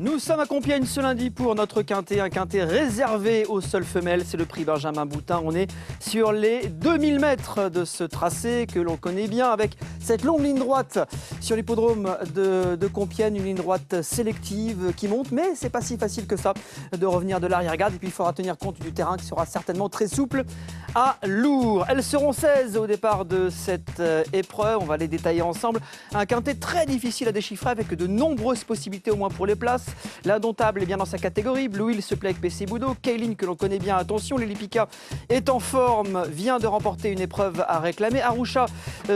Nous sommes à Compiègne ce lundi pour notre quintet, un quintet réservé aux seules femelles. C'est le prix Benjamin Boutin. On est sur les 2000 mètres de ce tracé que l'on connaît bien avec cette longue ligne droite sur l'hippodrome de Compiègne. Une ligne droite sélective qui monte, mais c'est pas si facile que ça de revenir de l'arrière-garde. Et puis il faudra tenir compte du terrain qui sera certainement très souple à lourd. Elles seront 16 au départ de cette épreuve. On va les détailler ensemble. Un quintet très difficile à déchiffrer avec de nombreuses possibilités au moins pour les places. L'Indomptable est bien dans sa catégorie. Blue Hill se plaît avec PC Boudot. Kaylin, que l'on connaît bien, attention. Lily Pica est en forme, vient de remporter une épreuve à réclamer. Arusha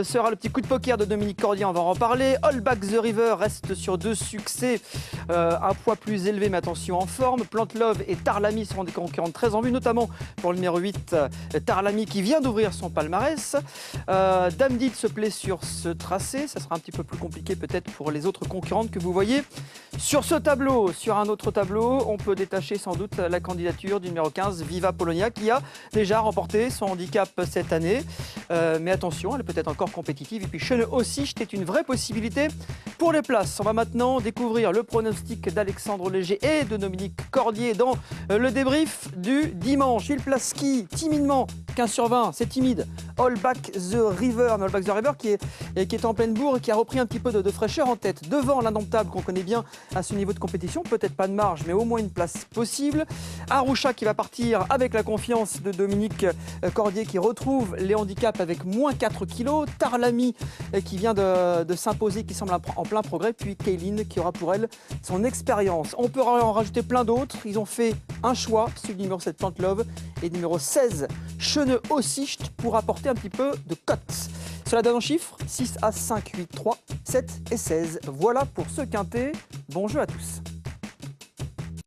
sera le petit coup de poker de Dominique Cordier, on va en parler. All Back the River reste sur 2 succès, un poids plus élevé, mais attention en forme. Plante Love et Tarlami seront des concurrentes très en vue, notamment pour le numéro 8, Tarlami, qui vient d'ouvrir son palmarès. Dame Dite se plaît sur ce tracé. Ça sera un petit peu plus compliqué peut-être pour les autres concurrentes que vous voyez sur ce tableau. Sur un autre tableau, on peut détacher sans doute la candidature du numéro 15, Viva Polonia, qui a déjà remporté son handicap cette année. Mais attention, elle est peut-être encore compétitive. Et puis Chene aussi, c'était une vraie possibilité pour les places. On va maintenant découvrir le pronostic d'Alexandre Léger et de Dominique Cordier dans le débrief du dimanche. Il place qui timidement, 15 sur 20, c'est timide. All Back the River, mais All Back the River qui est en pleine bourre et qui a repris un petit peu de fraîcheur en tête. Devant l'Indomptable qu'on connaît bien à ce niveau de compétition, peut-être pas de marge, mais au moins une place possible. Arusha qui va partir avec la confiance de Dominique Cordier qui retrouve les handicaps avec moins 4 kilos. Tarlami qui vient de s'imposer, qui semble en plein progrès. Puis Kaylin qui aura pour elle son expérience. On peut en rajouter plein d'autres. Ils ont fait un choix, celui du numéro 7, Plante Love, et numéro 16, Chene Aussicht, pour apporter un petit peu de cote. Cela donne en chiffres 6, As, 5, 8, 3, 7 et 16. Voilà pour ce quintet. Bon jeu à tous.